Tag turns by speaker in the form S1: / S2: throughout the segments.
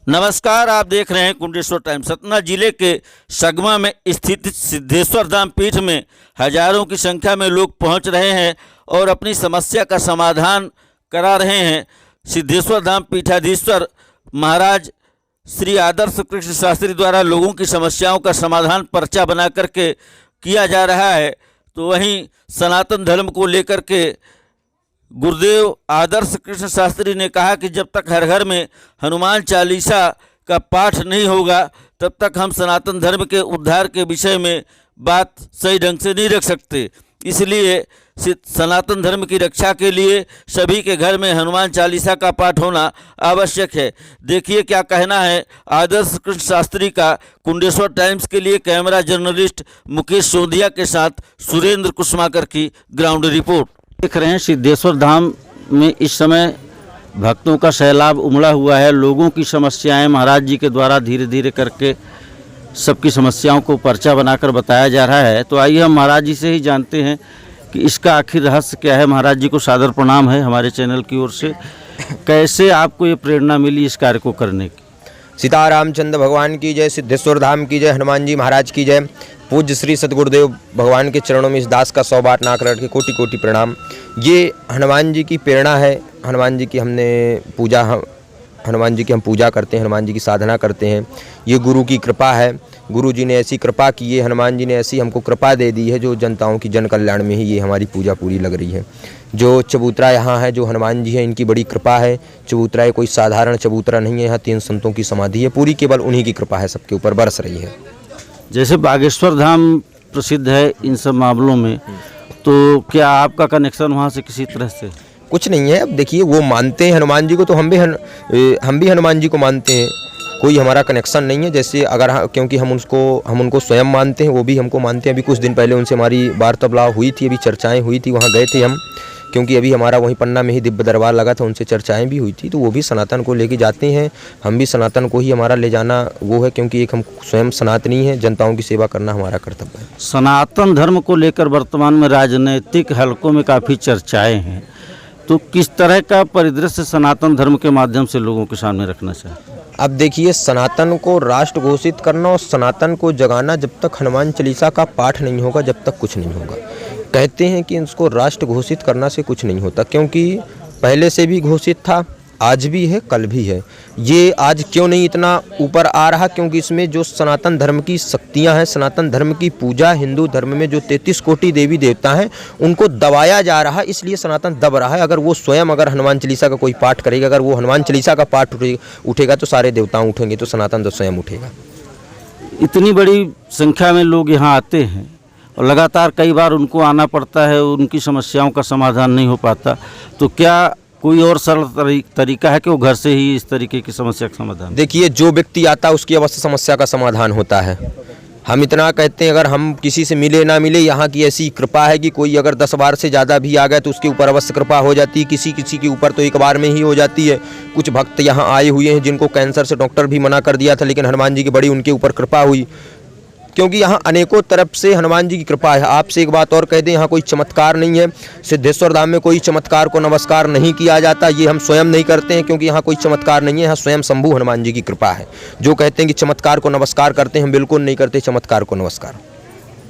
S1: नमस्कार, आप देख रहे हैं कुंडेश्वर टाइम्स। सतना जिले के सगमा में स्थित सिद्धेश्वर धाम पीठ में हजारों की संख्या में लोग पहुंच रहे हैं और अपनी समस्या का समाधान करा रहे हैं। सिद्धेश्वर धाम पीठाधीश्वर महाराज श्री आदर्श कृष्ण शास्त्री द्वारा लोगों की समस्याओं का समाधान पर्चा बना करके किया जा रहा है। तो वहीं सनातन धर्म को लेकर के गुरुदेव आदर्श कृष्ण शास्त्री ने कहा कि जब तक हर घर में हनुमान चालीसा का पाठ नहीं होगा तब तक हम सनातन धर्म के उद्धार के विषय में बात सही ढंग से नहीं रख सकते। इसलिए सनातन धर्म की रक्षा के लिए सभी के घर में हनुमान चालीसा का पाठ होना आवश्यक है। देखिए क्या कहना है आदर्श कृष्ण शास्त्री का। कुंडेश्वर टाइम्स के लिए कैमरा जर्नलिस्ट मुकेश सोंधिया के साथ सुरेंद्र कुसमाकर की ग्राउंड रिपोर्ट। देख रहे हैं सिद्धेश्वर धाम में इस समय भक्तों का सैलाब उमड़ा हुआ है। लोगों की समस्याएं महाराज जी के द्वारा धीरे धीरे करके सबकी समस्याओं को पर्चा बनाकर बताया जा रहा है। तो आइए हम महाराज जी से ही जानते हैं कि इसका आखिर रहस्य क्या है। महाराज जी को सादर प्रणाम है हमारे चैनल की ओर से। कैसे आपको ये प्रेरणा मिली इस कार्य को करने की?
S2: सीतारामचंद्र भगवान की जय, सिद्धेश्वर धाम की जय, हनुमान जी महाराज की जय। पूज्य श्री सदगुरुदेव भगवान के चरणों में इस दास का 100 बार नाक रगड़ के कोटि कोटि प्रणाम। ये हनुमान जी की प्रेरणा है। हनुमान जी की हनुमान जी की हम पूजा करते हैं, हनुमान जी की साधना करते हैं। ये गुरु की कृपा है। गुरु जी ने ऐसी कृपा की है, हनुमान जी ने ऐसी हमको कृपा दे दी है जो जनताओं की जन कल्याण में ही ये हमारी पूजा पूरी लग रही है। जो चबूतरा यहाँ है, जो हनुमान जी हैं, इनकी बड़ी कृपा है। चबूतरा ये कोई साधारण चबूतरा नहीं है, यहाँ 3 संतों की समाधि है। पूरी केवल उन्हीं की कृपा है, सबके ऊपर बरस रही है।
S1: जैसे बागेश्वर धाम प्रसिद्ध है इन सब मामलों में, तो क्या आपका कनेक्शन वहाँ से किसी तरह से?
S2: कुछ नहीं है। अब देखिए, वो मानते हैं हनुमान जी को, तो हम भी हनुमान जी को मानते हैं। कोई हमारा कनेक्शन नहीं है। जैसे क्योंकि हम उनको स्वयं मानते हैं, वो भी हमको मानते हैं। अभी कुछ दिन पहले उनसे हमारी वार्तालाप हुई थी, अभी चर्चाएं हुई थी, वहाँ गए थे हम, क्योंकि अभी हमारा वहीं पन्ना में ही दिव्य दरबार लगा था, उनसे चर्चाएं भी हुई थी। तो वो भी सनातन को लेके जाते हैं, हम भी सनातन को ही हमारा ले जाना वो है, क्योंकि एक हम स्वयं सनातनी हैं, जनताओं की सेवा करना हमारा कर्तव्य है।
S1: सनातन धर्म को लेकर वर्तमान में राजनीतिक हलकों में काफ़ी चर्चाएं हैं, तो किस तरह का परिदृश्य सनातन धर्म के माध्यम से लोगों के सामने रखना चाहिए?
S2: अब देखिए, सनातन को राष्ट्र घोषित करना और सनातन को जगाना, जब तक हनुमान चालीसा का पाठ नहीं होगा जब तक कुछ नहीं होगा। कहते हैं कि इसको राष्ट्र घोषित करना से कुछ नहीं होता, क्योंकि पहले से भी घोषित था, आज भी है, कल भी है। ये आज क्यों नहीं इतना ऊपर आ रहा? क्योंकि इसमें जो सनातन धर्म की शक्तियां हैं, सनातन धर्म की पूजा, हिंदू धर्म में जो 33 कोटि देवी देवता हैं, उनको दबाया जा रहा है, इसलिए सनातन दब रहा है। अगर वो स्वयं हनुमान चालीसा का कोई पाठ करेगा, अगर वो हनुमान चालीसा का पाठ उठेगा तो सारे देवताओं उठेंगे, तो सनातन तो स्वयं उठेगा।
S1: इतनी बड़ी संख्या में लोग यहाँ आते हैं और लगातार कई बार उनको आना पड़ता है, उनकी समस्याओं का समाधान नहीं हो पाता, तो क्या कोई और सरल तरीका है कि वो घर से ही इस तरीके की समस्या का समाधान?
S2: देखिए, जो व्यक्ति आता है उसकी अवश्य समस्या का समाधान होता है। हम इतना कहते हैं, अगर हम किसी से मिले ना मिले, यहाँ की ऐसी कृपा है कि कोई अगर 10 बार से ज़्यादा भी आ गया तो उसके ऊपर अवश्य कृपा हो जाती है। किसी के ऊपर तो एक बार में ही हो जाती है। कुछ भक्त यहाँ आए हुए हैं जिनको कैंसर से डॉक्टर भी मना कर दिया था, लेकिन हनुमान जी की बड़ी उनके ऊपर कृपा हुई, क्योंकि यहाँ अनेकों तरफ से हनुमान जी की कृपा है। आपसे एक बात और कह दें, यहाँ कोई चमत्कार नहीं है। सिद्धेश्वर धाम में कोई चमत्कार को नमस्कार नहीं किया जाता, ये हम स्वयं नहीं करते हैं, क्योंकि यहाँ कोई चमत्कार नहीं है। यहाँ स्वयं शंभू हनुमान जी की कृपा है। जो कहते हैं कि चमत्कार को नमस्कार करते हैं, हम बिल्कुल नहीं करते चमत्कार को नमस्कार।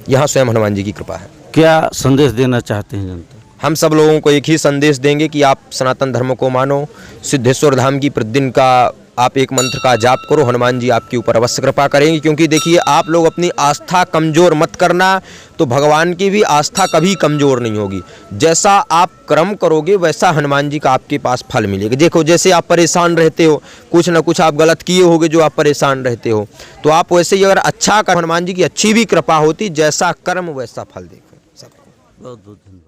S2: यहाँ स्वयं हनुमान जी की कृपा है।
S1: क्या संदेश देना चाहते हैं जनता?
S2: हम सब लोगों को एक ही संदेश देंगे कि आप सनातन धर्म को मानो। सिद्धेश्वर धाम की प्रतिदिन का आप एक मंत्र का जाप करो, हनुमान जी आपके ऊपर अवश्य कृपा करेंगे। क्योंकि देखिए, आप लोग अपनी आस्था कमज़ोर मत करना, तो भगवान की भी आस्था कभी कमज़ोर नहीं होगी। जैसा आप कर्म करोगे वैसा हनुमान जी का आपके पास फल मिलेगा। देखो, जैसे आप परेशान रहते हो, कुछ ना कुछ आप गलत किए होगे जो आप परेशान रहते हो, तो आप वैसे ही अगर अच्छा कर, हनुमान जी की अच्छी भी कृपा होती, जैसा कर्म वैसा फल। देखो सबको बहुत बहुत धन्यवाद।